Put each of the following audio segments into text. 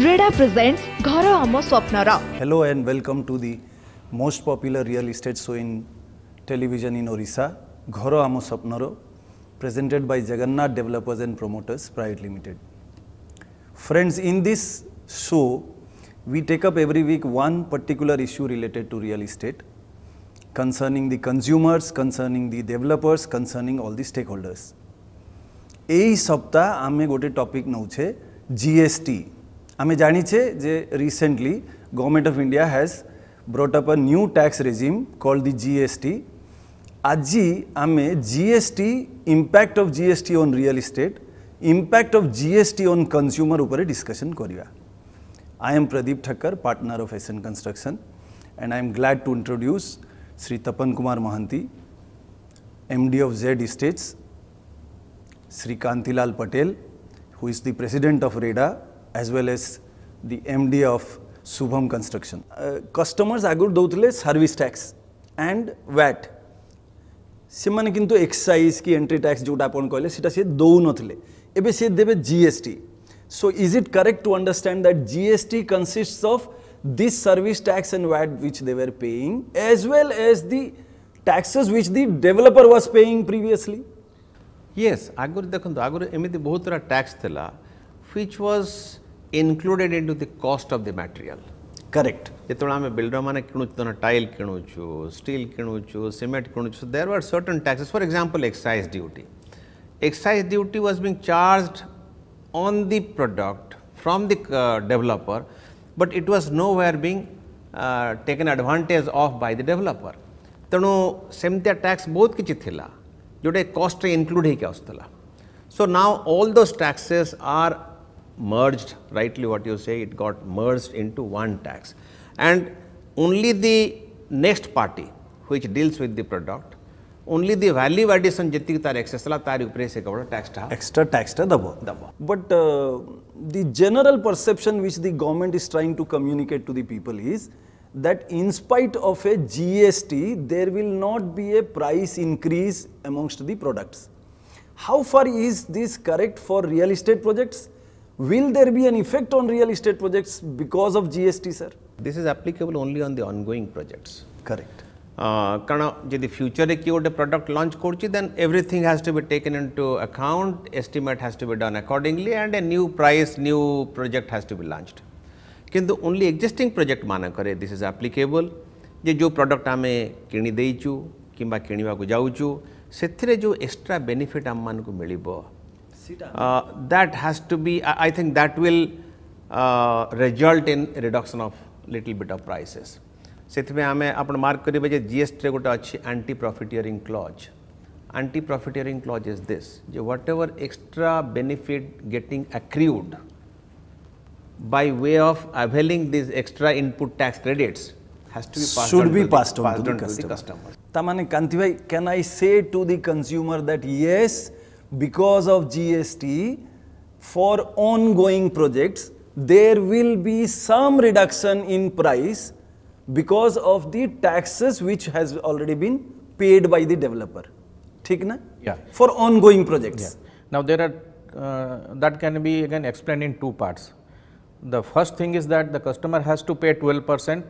Reda presents Ghara Amo Swapnara. Hello and welcome to the most popular real estate show in television in Orissa, Ghara Amo Swapnara, presented by Jagannath Developers and Promoters Private Limited. Friends, in this show, we take up every week one particular issue related to real estate, concerning the consumers, concerning the developers, concerning all the stakeholders. এই সপ্তাহ আমি গোটে topic নউছে GST. আমি জানিছে যে recently Government of India has brought up a new tax regime called the GST. আজি আমি GST, impact of GST on real estate, impact of GST on consumer উপরে discussion করিবা. I am Pradeep Thakkar, partner of SN Construction, and I am glad to introduce Sri Tapan Kumar Mahanti, MD of Z Estates, Sri Kantilal Patel, who is the president of Reda, as well as the MD of Shubham Construction. Customers agur doutile service tax and VAT. Semane kintu excise ki entry tax jota apon koile sita se dou nothile. Ebe se debe GST. So is it correct to understand that GST consists of this service tax and VAT which they were paying, as well as the taxes which the developer was paying previously? Yes, agur dekhantu agur emiti bahut sara tax thila which was included into the cost of the material. Correct. Jetole ame builder mane kinuchu tona tile kinuchu, steel kinuchu, cement kinuchu, there were certain taxes. For example, excise duty. Excise duty was being charged on the product from the developer, but it was nowhere being taken advantage of by the developer. Tenu semtia tax bahut kichi thila Jote cost include ही क्या उस्तला. So now all those taxes are merged, rightly what you say, it got merged into one tax, and only the next party which deals with the product, only the value addition जितनी तार excess ला तार ऊपरे से कवड़ा tax टा extra tax टा दबो. But the general perception which the government is trying to communicate to the people is that in spite of a GST, there will not be a price increase amongst the products. How far is this correct for real estate projects? Will there be an effect on real estate projects because of GST, sir? This is applicable only on the ongoing projects. Correct. Kana jodi future re ki ote product launch korchi, then everything has to be taken into account, estimate has to be done accordingly, and a new price, new project has to be launched. किंतु only existing project माना करे this is applicable जे जो product आमे किणी देइचु किंबा किणीवा को जाउचु सेथिरे जो extra benefit आम मान को मिलिबो that has to be I think that will result in reduction of little bit of prices. सेथिमे आमे आपण मार्क करिबे जे जीएसटी रे गोटे अछि anti profiteering clause. Anti profiteering clause is this जे whatever extra benefit getting accrued by way of availing these extra input tax credits has to be passed should on be to passed the, on to the customer. Tamane Kanti bhai, can I say to the consumer that yes, because of GST, for ongoing projects, there will be some reduction in price because of the taxes which has already been paid by the developer. Thik na? Yeah. For ongoing projects. Yeah. Now there are that can be again explained in two parts. The first thing is that the customer has to pay 12%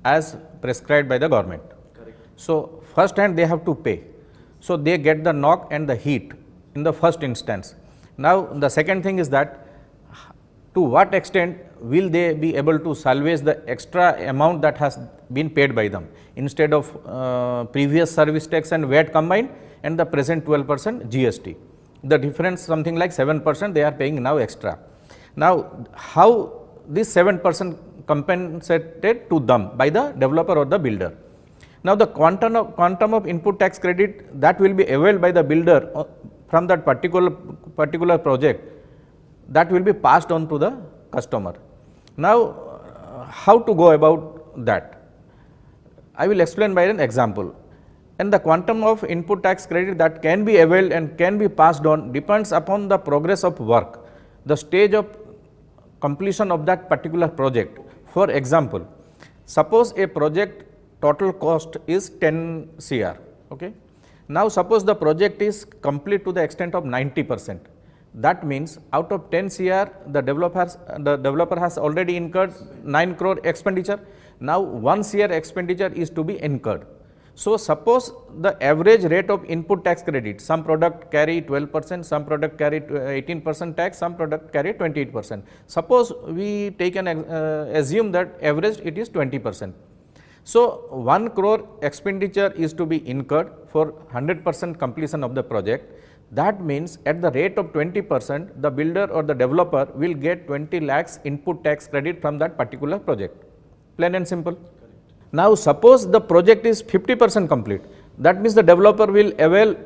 as prescribed by the government. Correct. So first hand they have to pay. So they get the knock and the heat in the first instance. Now the second thing is that to what extent will they be able to salvage the extra amount that has been paid by them instead of previous service tax and VAT combined and the present 12% GST. The difference something like 7% they are paying now extra. Now, how this 7% compensated to them by the developer or the builder? Now, the quantum of input tax credit that will be availed by the builder from that particular project, that will be passed on to the customer. Now, how to go about that? I will explain by an example. And the quantum of input tax credit that can be availed and can be passed on depends upon the progress of work, the stage of completion of that particular project. For example, suppose a project total cost is 10 CR. Okay. Now suppose the project is complete to the extent of 90%. That means out of 10 CR, the developer has already incurred 9 crore expenditure. Now 1 CR expenditure is to be incurred. So suppose the average rate of input tax credit, some product carry 12%, some product carry 18% tax, some product carry 28%. Suppose we take an assume that average it is 20%. So 1 crore expenditure is to be incurred for 100% completion of the project. That means at the rate of 20%, the builder or the developer will get 20 lakhs input tax credit from that particular project. Plain and simple. Now suppose the project is 50% complete. That means the developer will avail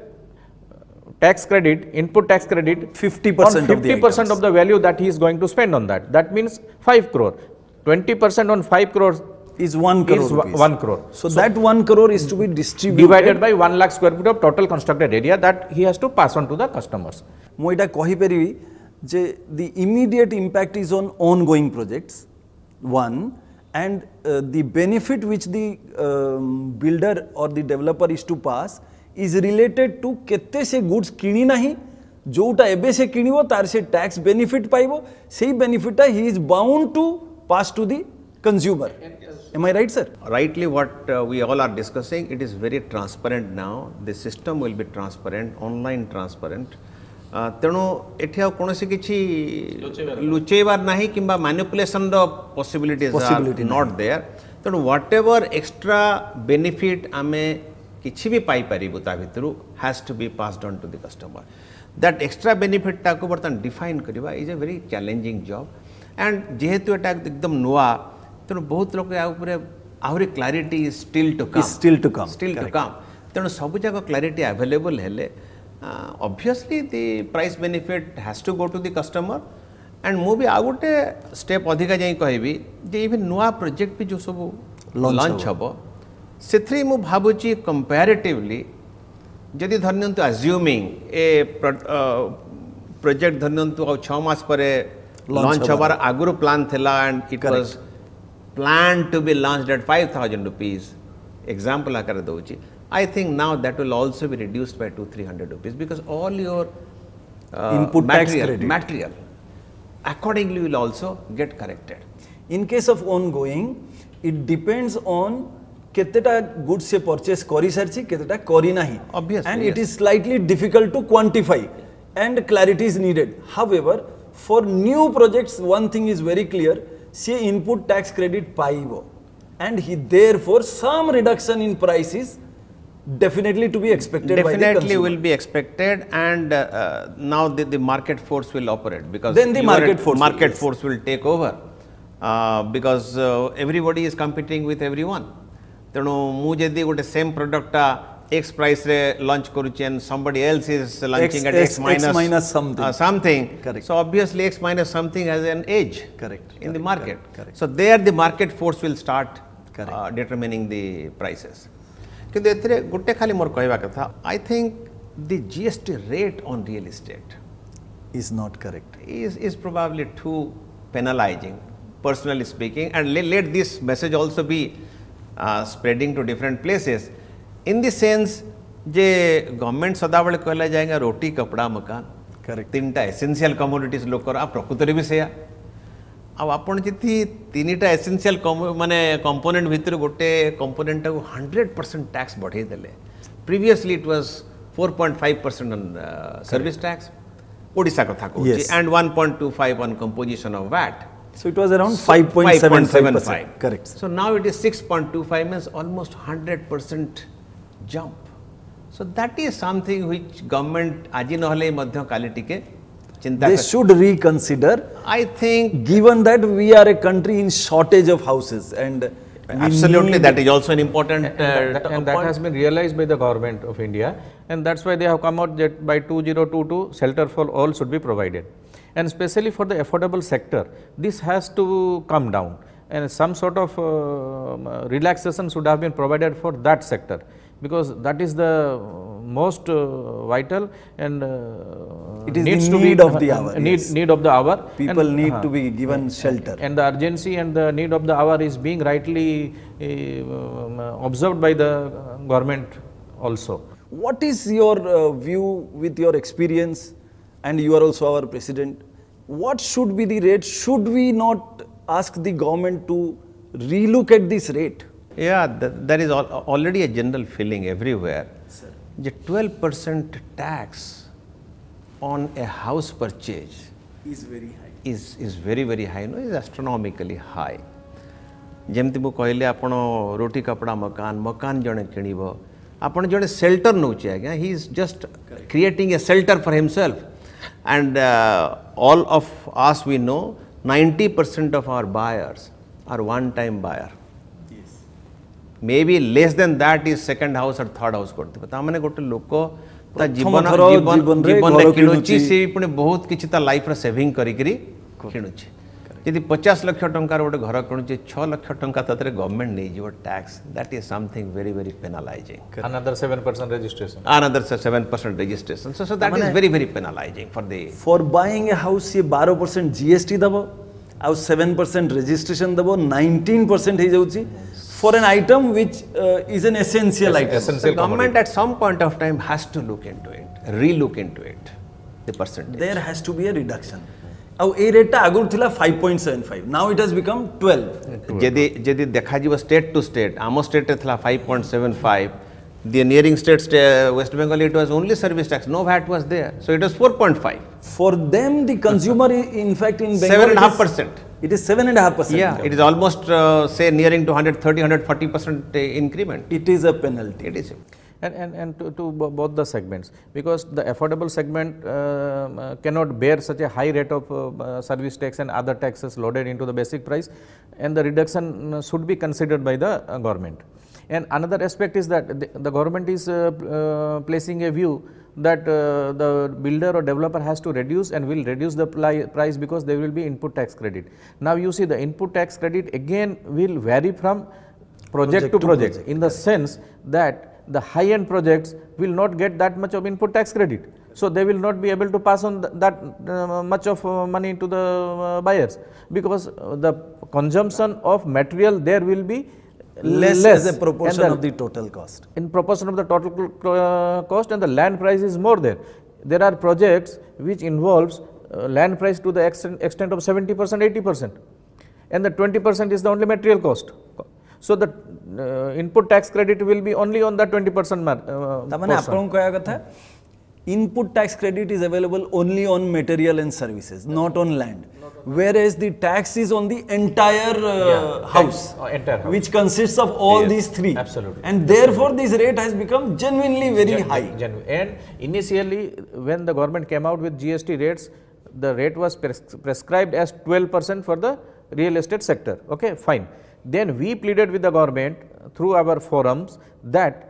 tax credit, input tax credit 50% on 50% of the value that he is going to spend on that. That means 5 crore. 20% on 5 crores is 1 crore. Is 1 crore. So that 1 crore is to be distributed. Divided by 1 lakh square feet of total constructed area that he has to pass on to the customers. ମୁଁ ଏଇଟା କହିପାରିବି ଯେ the immediate impact is on ongoing projects, one, and the benefit which the builder or the developer is to pass is related to केते से goods किणी नहीं जोटा एबे से किणिबो तार से tax benefit पाइबो सेही benefit he is bound to pass to the consumer. Am I right, sir? Rightly, what we all are discussing, it is very transparent now. The system will be transparent, online transparent. तेणु एठी आ कोनोसी किछि लुचेबार नाही किंबा manipulation the possibilities are not there. तेणु whatever extra benefit आमे किछि भी पाई परिबो ता भितरु has to be passed on to the customer. That extra benefit ताको बर्तन डिफाइन करबा is a very challenging job. And जेहेतु एटा एकदम नुआ तेणु बहुत लोक या ऊपर आहुरी clarity is still to come. तेणु सब जाक क्लारिटी अवेलेबल हेले obviously the price benefit has to go to the customer. and मु भी आ गोटे स्टेप अधिका जाई कहबी जे इवन नुआ प्रोजेक्ट भी जो सब लॉन्च हबो सेथरी मु भाबुची कंपैरेटिवली जदि धरनियंतु अज्यूमिंग ए प्रोजेक्ट धरनियंतु आ 6 मास परे लॉन्च हबार आगुरु प्लान थिला and it was planned to be launched at 5,000 rupees example आकर दोची. I think now that will also be reduced by 200-300 rupees because all your input tax material accordingly will also get corrected. In case of ongoing, it depends on केतेटा goods से purchase करी सारछि केतेटा करी नाही. Obviously, and it is slightly difficult to quantify and clarity is needed. However, for new projects one thing is very clear, see input tax credit पाइबो and he therefore some reduction in prices definitely to be expected. Definitely will be expected, and now the market force will operate because then the market force will take over because everybody is competing with everyone. तेणु मु जदि गोटे same product X price रे launch करूची and somebody else is launching at X minus something. Correct. So obviously X minus something has an edge. Correct. In the market. Correct. So there the market force will start determining the prices. किंतु एथरे गोटे खाली मोर कहबा कथा, I think the GST rate on real estate is not correct. Is probably too penalizing, personally speaking, and let this message also be spreading to different places. In the sense जे government सदाबले कहला जाएगा रोटी कपड़ा मकान. Correct. तीनटा essential commodities लोकर आ प्रकृति भी सेया. अब आपण जति तीनटा एसेंशियल माने कंपोनेंट भितर गोटे कंपोनेंट को 100% टैक्स बढ़े देले. Previously it was 4.5% on service tax Odisha कथा को and 1.25 on composition of VAT. So it was around 5.75%. Correct. So now it is 6.25, means almost 100% jump. So that is something which government aji nahale madhya kali tike chinta they should reconsider. I think given that we are a country in shortage of houses and absolutely that is also an important and that has been realized by the government of India, and that's why they have come out that by 2022 shelter for all should be provided, and especially for the affordable sector this has to come down, and some sort of relaxation should have been provided for that sector because that is the most vital and it is needs the need of the hour. Need of the hour. People and, need to be given shelter. And the urgency and the need of the hour is being rightly observed by the government also. What is your view with your experience and you are also our president. What should be the rate? Should we not ask the government to relook at this rate? Yeah, there is already a general feeling everywhere. The 12% tax on a house purchase Is very high. is very high, no, is astronomically high. ଯେମିତି ମୁଁ କହିଲି ଆପଣ ରୋଟି କପଡ଼ା ମକାନ ଜଣେ କିଣିବ ଆପଣ ଜଣେ shelter ନେଉଛି ଆଜ୍ଞା he is just creating a shelter for himself and all of us we know 90% of our buyers are one time buyer. Maybe less than that is second house or third house करते ता माने गोटे लोक ता जीवन रे किणुची से पुणे बहुत किछि ता लाइफ रे सेविंग करी किणुची यदि 50 लाख टंका गोटे घर किणुची 6 लाख टंका ततरे गवर्नमेंट नै जीव tax that is something very penalizing. Another 7% registration. Another 7% registration. So that is very penalizing for buying a house ये 12% GST दबो और 7% registration दबो 19% हे जाउची for an item which is an essential item. The government at some point of time has to look into it, relook into it, the percentage. There has to be a reduction. Now, a rate agul thila 5.75. Now it has become 12. Jedi dekha jibo state to state, amo state re thila 5.75. The nearing state, West Bengal, it was only service tax. No VAT was there, so it was 4.5. For them, the consumer, in fact, in Bengal, 7.5%. It is 7.5%. Yeah, it is almost say nearing to 130-140% increment. It is a penalty. It is. And to both the segments, because the affordable segment cannot bear such a high rate of service tax and other taxes loaded into the basic price, and the reduction should be considered by the government. And another aspect is that the government is placing a view that the builder or developer has to reduce and will reduce the price because there will be input tax credit. Now you see the input tax credit again will vary from project to project in the sense that the high end projects will not get that much of input tax credit. So they will not be able to pass on that much of money to the buyers because the consumption of material there will be less as a proportion of the total cost. In proportion of the total cost, and the land price is more there. There are projects which involves land price to the extent of 70%, 80%, and the 20% is the only material cost. So the input tax credit will be only on that 20% portion. Input tax credit is available only on material and services, not on land. Whereas the tax is on the entire house, which consists of all these three. Absolutely. And therefore, this rate has become genuinely very high. And initially, when the government came out with GST rates, the rate was prescribed as 12% for the real estate sector. Okay, fine. Then we pleaded with the government through our forums that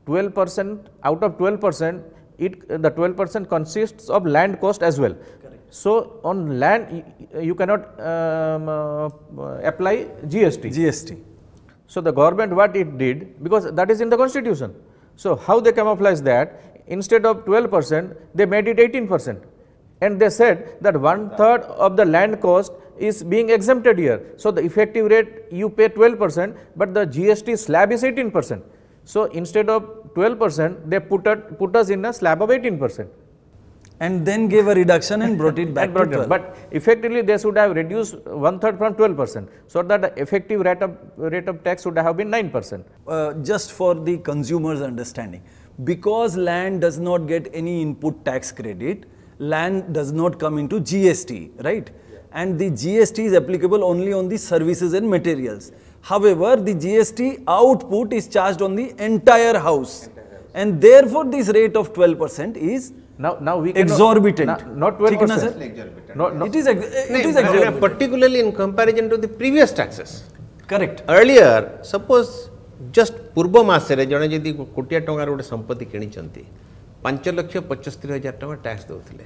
12% out of 12%, the 12% consists of land cost as well. Correct. So on land you cannot apply GST. So the government what it did, because that is in the constitution. So how they camouflage that, instead of 12% they made it 18%, and they said that 1/3 of the land cost is being exempted here. So the effective rate you pay 12%, but the GST slab is 18%. So instead of 12%, they put us in a slab of 18%. And then gave a reduction and brought it back to 12. But effectively they should have reduced 1/3 from 12%, so that the effective rate of tax should have been 9%. Just for the consumer's understanding, because land does not get any input tax credit, land does not come into GST, right? And the GST is applicable only on the services and materials. However, the GST output is charged on the entire house, and therefore this rate of 12% is now we exorbitant. Not 12%. It is exorbitant. Particularly in comparison to the previous taxes. Correct. Earlier, suppose just पूर्व मासरे जने जदि कोटिया टंकार गोटे संपत्ति किनी चंती 5,75,000 टंका tax दउथिले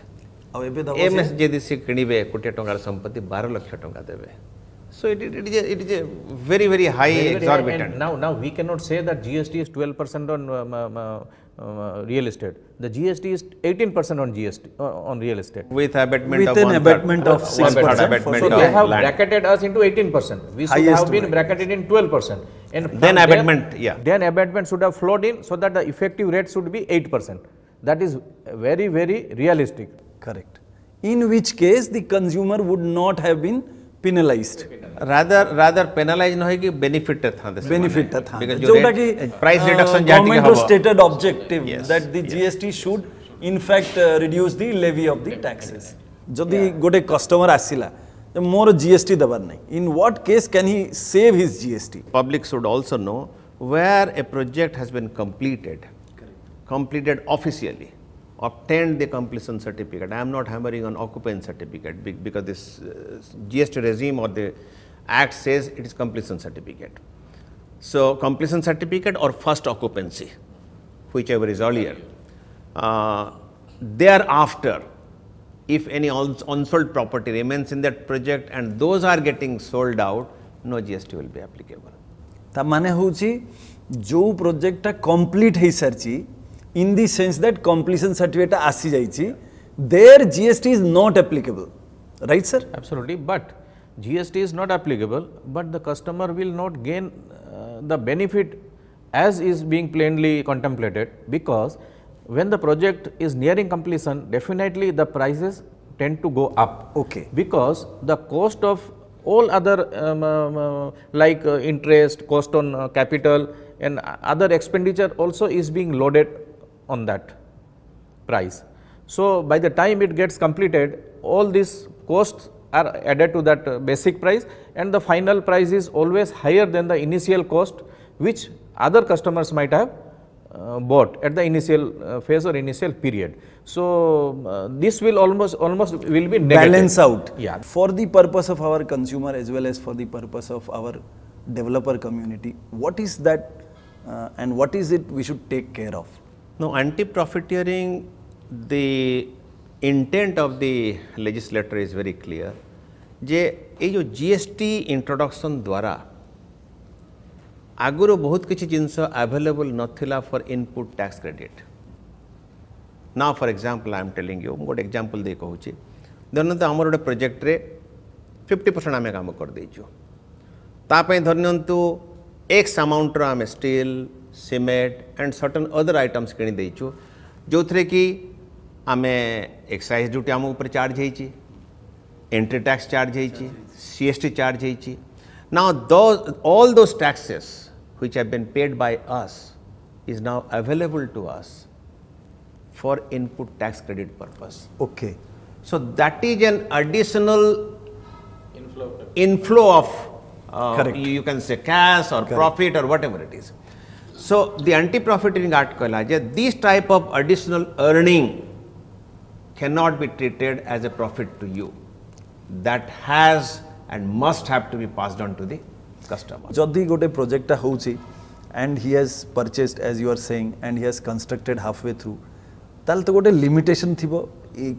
MS जदि से किनिबे कोटिया टंकार संपत्ति 12 लाख टंका देबे. So it is a very high exorbitant. Now we cannot say that GST is 12% on real estate. The GST is 18% on GST on real estate. With abatement with an abatement of 6%. So they have bracketed us into 18%. We should have been bracketed in 12%. And then abatement, Then abatement should have flowed in, so that the effective rate should be 8%. That is very realistic. Correct. In which case the consumer would not have been penalized. rather penalize no hoiki benefit tha Benefit tha because jota ki price reduction government ro stated objective Yes, that the GST should in fact reduce the levy of the taxes. Jodi gote customer asila more GST dabar nai, in what case can he save his GST? Public should also know where a project has been completed officially, obtained the completion certificate. I am not hammering on occupancy certificate because this GST regime or the act says it is completion certificate. So, completion certificate or first occupancy, whichever is earlier. Thereafter, if any unsold property remains in that project and those are getting sold out, no GST will be applicable. ता माने होची जो project टा complete हे सरची in the sense that completion certificate आसी जाइची, their GST is not applicable, right sir? Absolutely, but GST is not applicable, but the customer will not gain the benefit as is being plainly contemplated, because when the project is nearing completion, definitely the prices tend to go up. Okay. Because the cost of all other like interest, cost on capital and other expenditure also is being loaded on that price. So, by the time it gets completed, all these costs are added to that basic price, and the final price is always higher than the initial cost which other customers might have bought at the initial phase or initial period. So, this will almost will be negative. Balance out. Yeah. For the purpose of our consumer as well as for the purpose of our developer community, what is that and what is it we should take care of? No, anti-profiteering, the intent of the legislator is very clear. जे ये जो GST introduction द्वारा आगुरो बहुत किसी जिनस available नथिला for input tax credit. Now for example I am telling you, गोटे example दे कहूची, धरनंतु आमर गोटे project रे 50% आमे काम कर देइछु. तापे धरनंतु X amount रो आमे steel, cement and certain other items किनी देइछु, जो थरे की आमे excise duty आम ऊपर charge हेइची, entry tax charge हेइची, CST charge हेइची. Now all those taxes which have been paid by us is now available to us for input tax credit purpose. Okay. So that is an additional inflow of you can say cash or profit or whatever it is. So the anti-profiteering act कहला this type of additional earning cannot be treated as a profit to you. That has and must have to be passed on to the customer. Jodi gote project ta hochi and he has purchased as you are saying and he has constructed halfway through, tal to gote limitation thibo.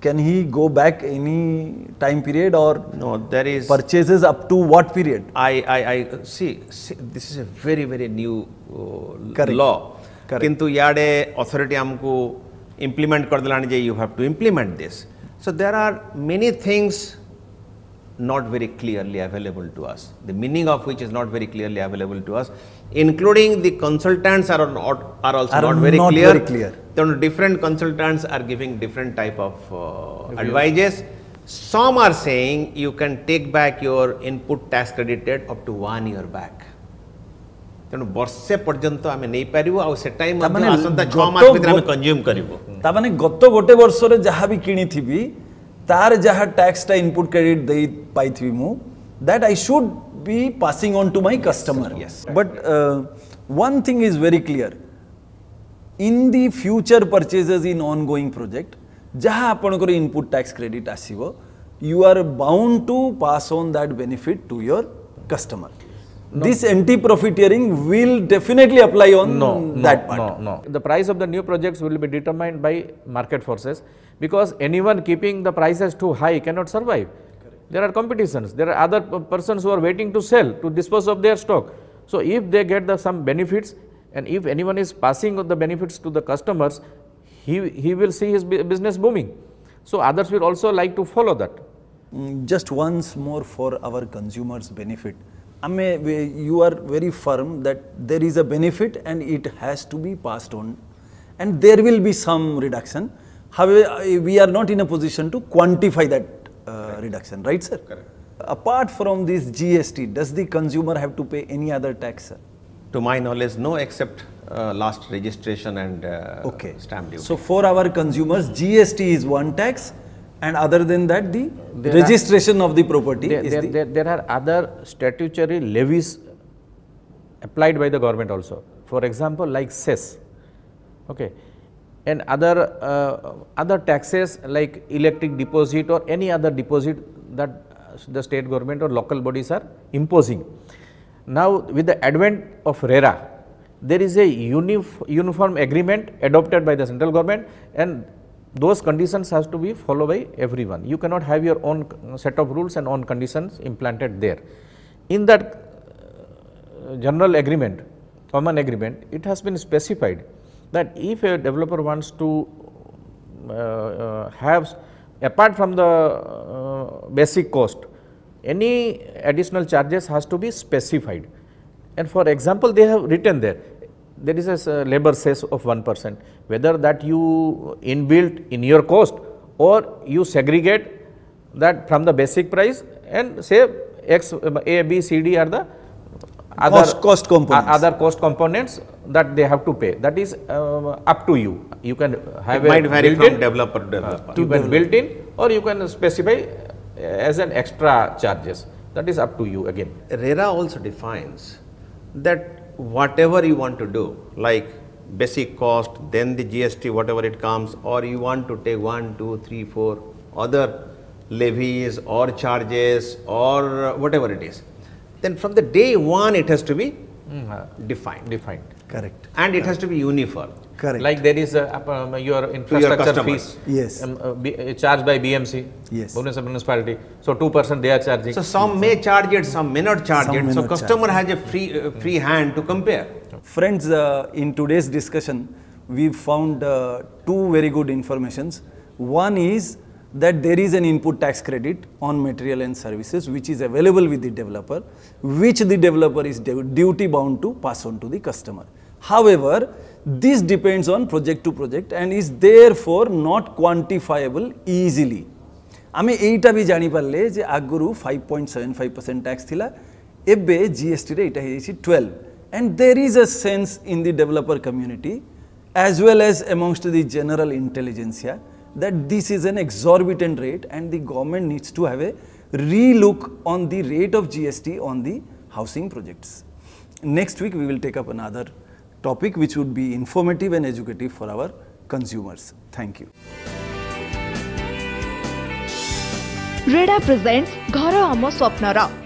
Can he go back any time period or no? There is purchases up to what period? I see this is a very new law. किंतु याडे authority हमको implement कर दिलाने जे you have to implement this. So there are many things not very clearly available to us, the meaning of which is not very clearly available to us, including the consultants are also not very clear. Then different consultants are giving different type of advices. Some are saying you can take back your input tax credited up to 1 year back. तेणु वर्षे पर्यंत आमे नै पारिबो आ से time मध्ये आसंता 6 मास भितर आमे consume करिवो. ता माने गत्तो गोटे वर्ष रे जहा भी किनी थिबी तार जहा टैक्स टा इनपुट क्रेडिट दे पाई थिबी मु, that I should be passing on to my customer. Yes. But one thing is very clear. In the future purchases in ongoing project, jaha apankar input tax credit asibo, you are bound to pass on that benefit to your customer. No. This anti-profiteering will definitely apply on that part. No. The price of the new projects will be determined by market forces, because anyone keeping the prices too high cannot survive. There are competitions, there are other persons who are waiting to sell, to dispose of their stock. So if they get some benefits, and if anyone is passing the benefits to the customers, he will see his business booming. So others will also like to follow that. Just once more for our consumers' benefit, you are very firm that there is a benefit and it has to be passed on, and there will be some reduction. However, we are not in a position to quantify that reduction, right, sir? Correct. Apart from this GST, does the consumer have to pay any other tax, sir? To my knowledge, no, except last registration and stamp duty. So for our consumers, GST is one tax, and other than that, the registration of the property there are other statutory levies applied by the government also. For example, like cess, okay, and other taxes like electric deposit or any other deposit that the state government or local bodies are imposing. Now, with the advent of RERA, there is a uniform agreement adopted by the central government, and those conditions has to be followed by everyone. You cannot have your own set of rules and own conditions implanted there. In that general agreement, common agreement, it has been specified that if a developer wants to have, apart from the basic cost, any additional charges has to be specified. And for example, they have written there is a labor cess of 1%, whether that you inbuilt in your cost or you segregate that from the basic price and say X, A, B, C, D are the other cost components that they have to pay. That is up to you. You can have it might vary from developer to developer. You can built in, or you can specify as an extra charges. That is up to you again. RERA also defines that whatever you want to do, like basic cost, then the GST, whatever it comes, or you want to take 1, 2, 3, 4 other levies or charges or whatever it is, then from the day one it has to be defined. Correct. And it has to be uniform. Correct. Like there is your infrastructure fees, yes, charged by BMC, yes, Bhubaneswar municipality. So 2% they are charging. So some may charge it, some may not charge it. So customer has a free hand to compare. Friends, in today's discussion, we found two very good informations. One is that there is an input tax credit on material and services which is available with the developer, which the developer is duty bound to pass on to the customer. However, this depends on project to project and is therefore not quantifiable easily. आमे एटा भी जानी पाले जे आगुरु 5.75% tax थिला एबे GST रे एटा हेछि 12 and there is a sense in the developer community as well as amongst the general intelligentsia that this is an exorbitant rate and the government needs to have a relook on the rate of GST on the housing projects. Next week we will take up another topic which would be informative and educative for our consumers. Thank you. Ghara presents Ghara Amo Swapnara.